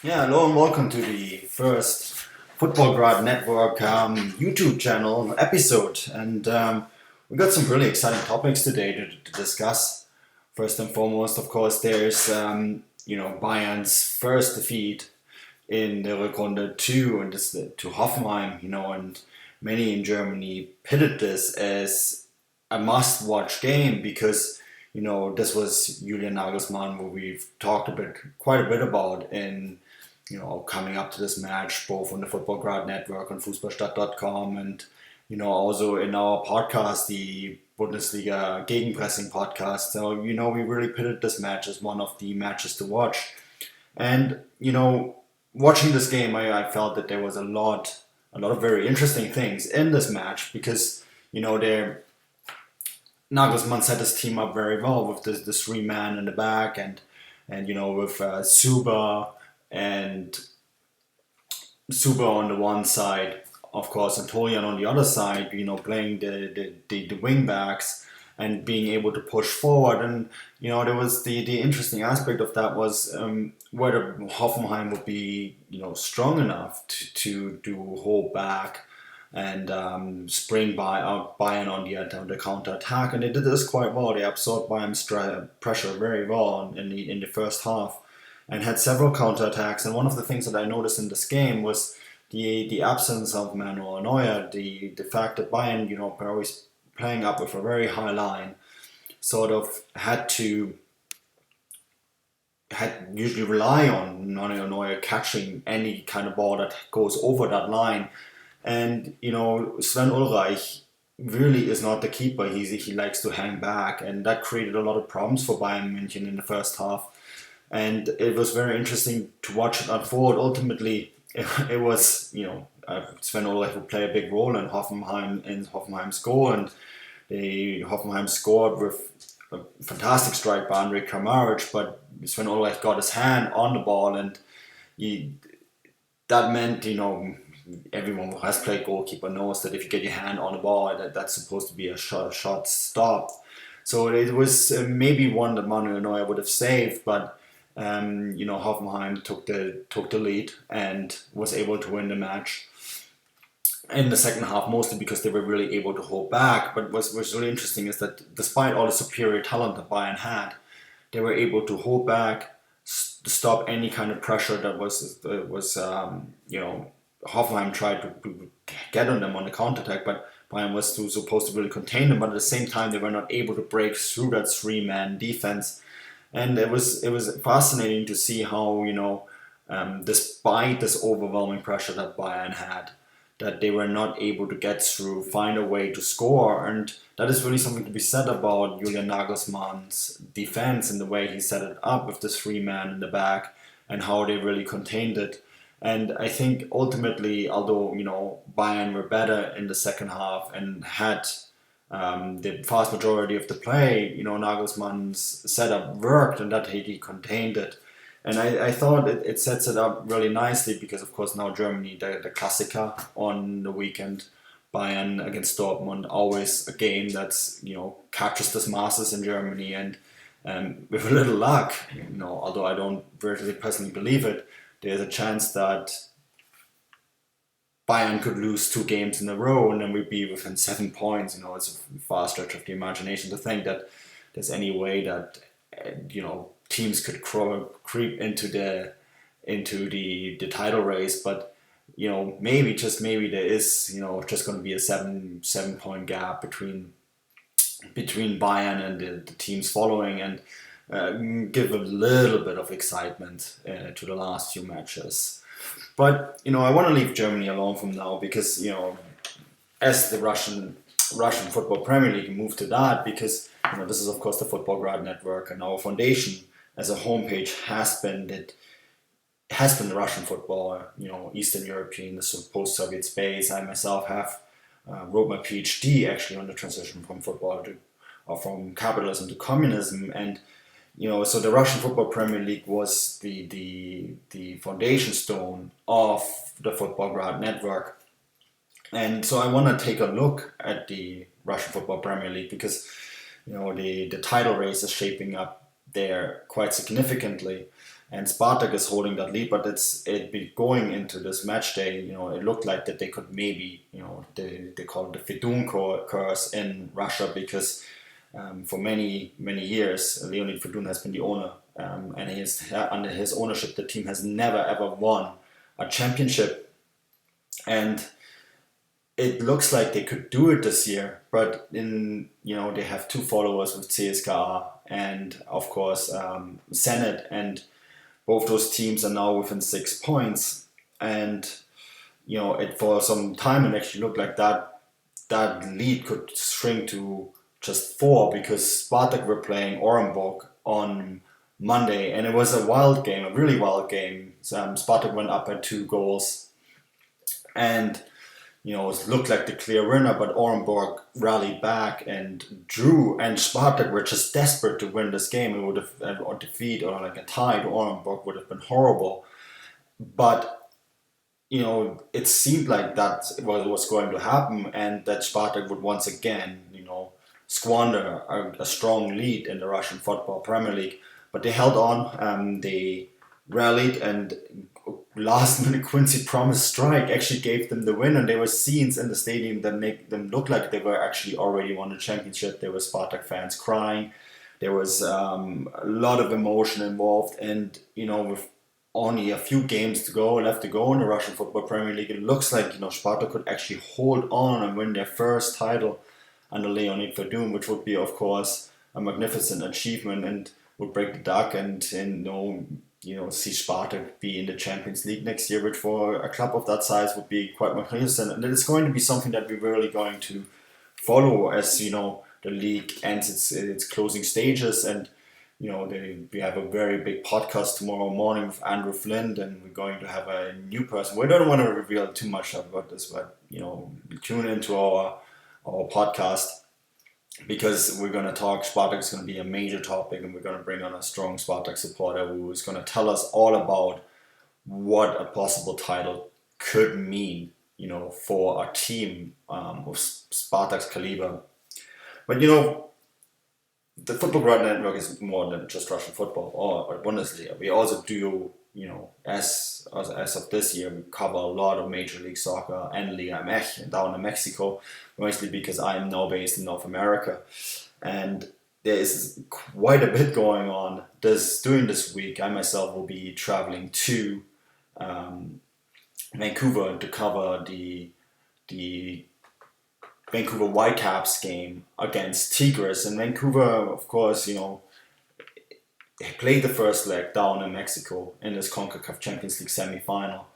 Yeah, hello and welcome to the first Futbolgrad Network YouTube channel episode. And we got some really exciting topics today to discuss. First and foremost, of course, there's Bayern's first defeat in the Rückrunde 2 and this to Hoffenheim, and many in Germany pitted this as a must-watch game because this was Julian Nagelsmann, who we've talked quite a bit about in coming up to this match, both on the Futbolgrad Network on Fußballstadt.com and also in our podcast, the Bundesliga Gegenpressing podcast. So we really pitted this match as one of the matches to watch, and watching this game, I felt that there was a lot of very interesting things in this match because there Nagelsmann set his team up very well with the three man in the back and with Suba and Suba on the one side, of course, and Torian on the other side, playing the wing backs and being able to push forward. And, there was the interesting aspect of that was whether Hoffenheim would be, strong enough to hold back and spring Bayern on the counter attack. And they did this quite well. They absorbed Bayern's pressure very well in the first half and had several counterattacks. And one of the things that I noticed in this game was the absence of Manuel Neuer, the fact that Bayern, always playing up with a very high line, sort of had usually rely on Manuel Neuer catching any kind of ball that goes over that line. And Sven Ulreich really is not the keeper. He likes to hang back, and that created a lot of problems for Bayern München in the first half. And it was very interesting to watch it unfold. Ultimately, it was Sven Ulreich would play a big role in Hoffenheim's goal, and Hoffenheim scored with a fantastic strike by Andrej Kramaric, but Sven Ulreich got his hand on the ball, and that meant everyone who has played goalkeeper knows that if you get your hand on the ball, that's supposed to be a shot stopped. So it was maybe one that Manuel Neuer would have saved, but Hoffenheim took the lead and was able to win the match in the second half, mostly because they were really able to hold back. But what's really interesting is that despite all the superior talent that Bayern had, they were able to hold back, stop any kind of pressure that was Hoffenheim tried to get on them on the counterattack, but Bayern was supposed to really contain them. But at the same time, they were not able to break through that three-man defense. And it was fascinating to see how, despite this overwhelming pressure that Bayern had, that they were not able to get through, find a way to score. And that is really something to be said about Julian Nagelsmann's defense and the way he set it up with this three man in the back and how they really contained it. And I think ultimately, although, Bayern were better in the second half and had the vast majority of the play, Nagelsmann's setup worked and that he contained it. And I thought it sets it up really nicely because, of course, now Germany, the Klassiker on the weekend, Bayern against Dortmund, always a game that's, captures the masses in Germany. And with a little luck, although I don't really personally believe it, there's a chance that Bayern could lose two games in a row and then we'd be within 7 points. It's a far stretch of the imagination to think that there's any way that teams could creep into the title race. But maybe there is just going to be a 7 point gap between Bayern and the teams following, and give a little bit of excitement to the last few matches. But I want to leave Germany alone from now because as the Russian Football Premier League moved to that, because this is of course the Futbolgrad Network, and our foundation as a homepage has been the Russian football, Eastern European, the post-Soviet space. I myself have wrote my PhD actually on the transition from from capitalism to communism, and so the Russian Football Premier League was the foundation stone of the Futbolgrad network. And so I want to take a look at the Russian Football Premier League because, the title race is shaping up there quite significantly. and Spartak is holding that lead. But it be going into this match day. It looked like that they could maybe, they call it the Fedun curse in Russia, because for many years Leonid Fedun has been the owner, and under his ownership the team has never ever won a championship, and it looks like they could do it this year, but they have two followers with CSKA and of course Zenit, and both those teams are now within 6 points, and it for some time it actually looked like that lead could shrink to just four, because Spartak were playing Orenburg on Monday, and it was a wild game, a really wild game. Spartak went up by 2 goals, and it looked like the clear winner, but Orenburg rallied back and drew, and Spartak were just desperate to win this game. It would have, or defeat, or like a tie to Orenburg would have been horrible. But, it seemed like that was going to happen, and that Spartak would once again, squander a strong lead in the Russian Football Premier League. But they held on, they rallied, and last minute Quincy Promes strike actually gave them the win, and there were scenes in the stadium that make them look like they were actually already won the championship. There were Spartak fans crying, there was a lot of emotion involved, and with only a few games left to go in the Russian Football Premier League, it looks like Spartak could actually hold on and win their first title under Leonid Fedun, which would be of course a magnificent achievement and would break the duck, and see Spartak be in the Champions League next year, which for a club of that size would be quite magnificent. And it's going to be something that we're really going to follow as the league ends its closing stages. And we have a very big podcast tomorrow morning with Andrew Flint, and we're going to have a new person. We don't want to reveal too much about this, but tune into our podcast, because we're going to talk. Spartak is going to be a major topic, and we're going to bring on a strong Spartak supporter who is going to tell us all about what a possible title could mean, for a team of Spartak's caliber. But the Futbolgrad network is more than just Russian football or Bundesliga. We also do, as of this year, we cover a lot of Major League Soccer and Liga MX down in Mexico, mostly because I'm now based in North America. And there is quite a bit going on during this week. I myself will be traveling to Vancouver to cover the Vancouver Whitecaps game against Tigres. And Vancouver, of course, they played the first leg down in Mexico in this CONCACAF Champions League semi-final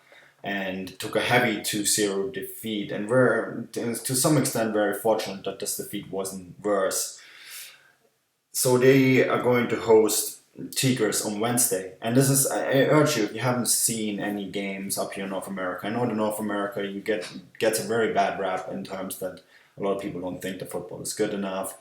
and took a heavy 2-0 defeat, and were to some extent very fortunate that this defeat wasn't worse. So they are going to host Tigres on Wednesday, and this is, I urge you, if you haven't seen any games up here in North America, I know in North America you gets a very bad rap in terms that a lot of people don't think the football is good enough.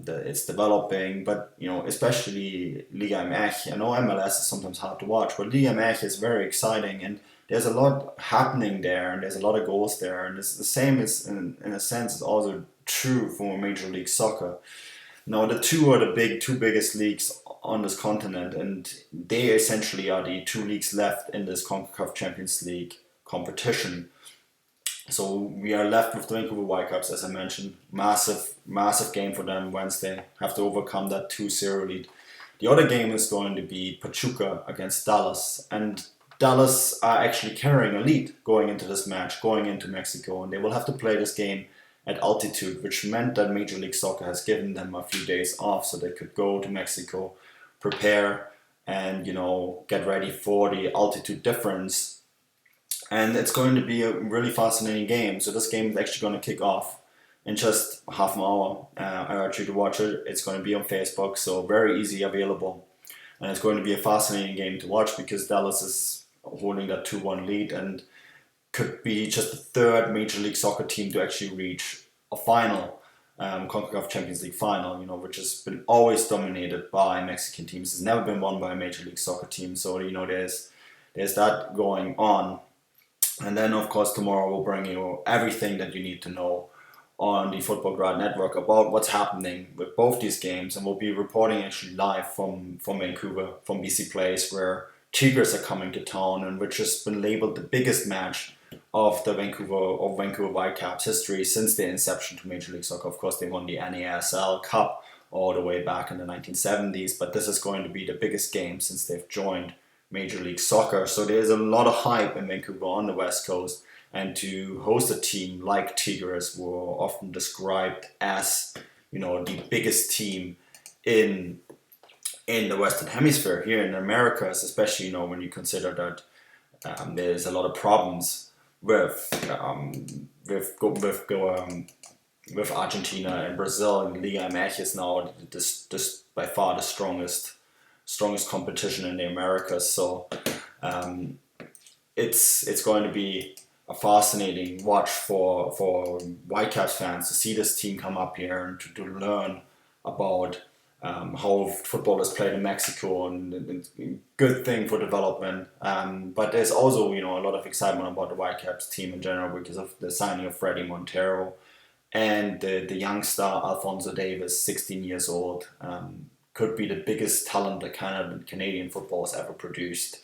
That it's developing, but especially Liga MX. I know MLS is sometimes hard to watch, but Liga MX is very exciting, and there's a lot happening there, and there's a lot of goals there, and it's the same as in a sense is also true for Major League Soccer. Now the two biggest leagues on this continent, and they essentially are the two leagues left in this CONCACAF Champions League competition. So we are left with the Vancouver Whitecaps, as I mentioned. Massive game for them Wednesday. Have to overcome that 2-0 lead. The other game is going to be Pachuca against Dallas. And Dallas are actually carrying a lead going into this match, going into Mexico. And they will have to play this game at altitude, which meant that Major League Soccer has given them a few days off so they could go to Mexico, prepare, and get ready for the altitude difference. And it's going to be a really fascinating game. So this game is actually going to kick off in just half an hour. I urge you to watch it. It's going to be on Facebook, so very easy available. And it's going to be a fascinating game to watch because Dallas is holding that 2-1 lead and could be just the third Major League Soccer team to actually reach a final, CONCACAF Champions League final, which has been always dominated by Mexican teams. It's never been won by a Major League Soccer team. So, there's that going on. And then, of course, tomorrow we'll bring you everything that you need to know on the Futbolgrad network about what's happening with both these games. And we'll be reporting actually live from Vancouver, from BC Place, where Tigers are coming to town, and which has been labeled the biggest match of the Vancouver Whitecaps history since their inception to Major League Soccer. Of course, they won the NASL Cup all the way back in the 1970s, but this is going to be the biggest game since they've joined Major League Soccer. So there's a lot of hype in Vancouver on the West Coast, and to host a team like Tigers, who are often described as, the biggest team in the Western Hemisphere here in Americas, especially when you consider that there's a lot of problems with Argentina and Brazil, and Liga MX is now this by far the strongest competition in the Americas. So it's going to be a fascinating watch for Whitecaps fans to see this team come up here and to learn about how football is played in Mexico, and good thing for development. But there's also a lot of excitement about the Whitecaps team in general because of the signing of Freddie Montero and the young star Alphonso Davis, 16 years old. Could be the biggest talent that Canadian football has ever produced.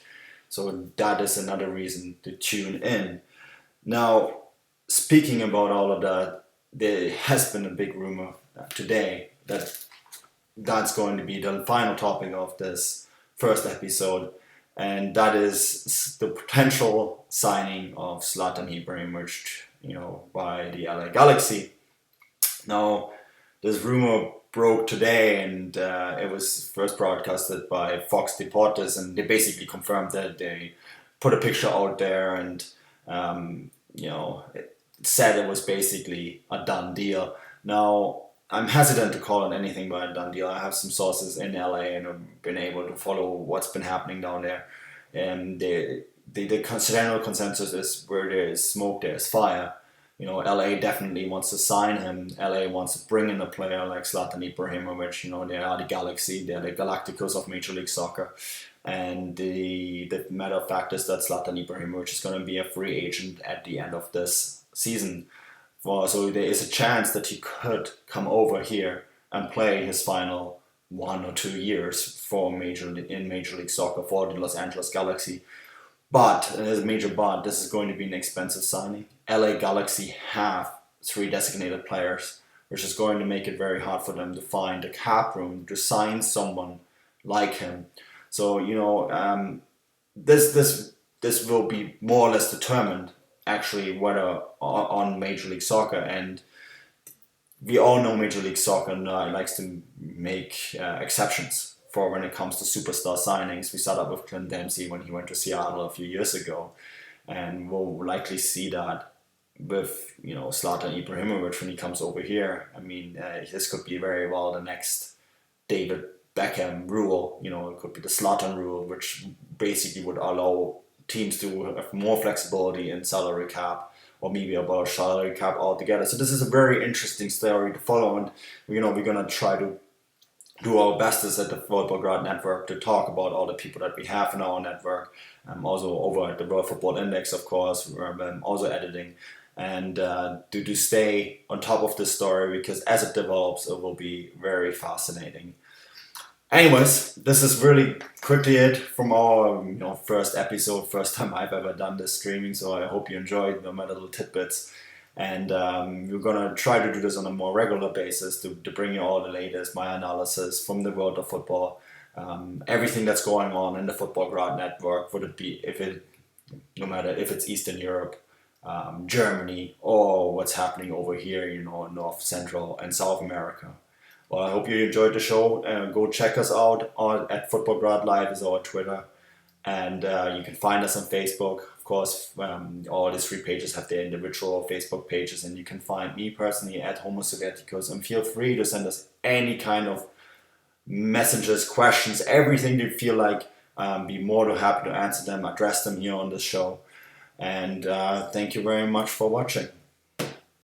So that is another reason to tune in. Now, speaking about all of that, there has been a big rumor today that's going to be the final topic of this first episode, and that is the potential signing of Zlatan Ibrahimovic, by the LA Galaxy. Now, this rumor broke today, and it was first broadcasted by Fox Deportes, and they basically confirmed that they put a picture out there, and it said it was basically a done deal. Now, I'm hesitant to call it anything but a done deal. I have some sources in LA and have been able to follow what's been happening down there, and the general consensus is where there is smoke, there is fire. LA definitely wants to sign him. LA wants to bring in a player like Zlatan Ibrahimovic. They are the Galaxy, they're the Galacticos of Major League Soccer. And the matter of fact is that Zlatan Ibrahimovic is going to be a free agent at the end of this season. So there is a chance that he could come over here and play his final 1 or 2 years in Major League Soccer for the Los Angeles Galaxy. But, and there's a major but, this is going to be an expensive signing. LA Galaxy have 3 designated players, which is going to make it very hard for them to find a cap room to sign someone like him. So, this will be more or less determined actually whether on Major League Soccer, and we all know Major League Soccer likes to make exceptions for when it comes to superstar signings. We saw that with Clint Dempsey when he went to Seattle a few years ago, and we'll likely see that with Zlatan Ibrahimovic when he comes over here. I mean, this could be very well the next David Beckham rule. It could be the Zlatan rule, which basically would allow teams to have more flexibility in salary cap, or maybe abolish salary cap altogether. So this is a very interesting story to follow, and we're gonna try to do our best as at the Futbolgrad network to talk about all the people that we have in our network. Also over at the World Football Index, of course, where I'm also editing, and to stay on top of this story, because as it develops, it will be very fascinating. Anyways, this is really quickly it from our first episode, first time I've ever done this streaming, so I hope you enjoyed my little tidbits. And we're going to try to do this on a more regular basis to bring you all the latest, my analysis from the world of football, everything that's going on in the Futbolgrad network, no matter if it's Eastern Europe, Germany, or what's happening over here, in North, Central, and South America. Well, I hope you enjoyed the show. Go check us out at Futbolgrad Live is our Twitter. And you can find us on Facebook. Of course, all these 3 pages have their individual Facebook pages. And you can find me personally at Homo Sovieticus. And feel free to send us any kind of messages, questions, everything you feel like. Be more than happy to answer them, address them here on the show. And thank you very much for watching.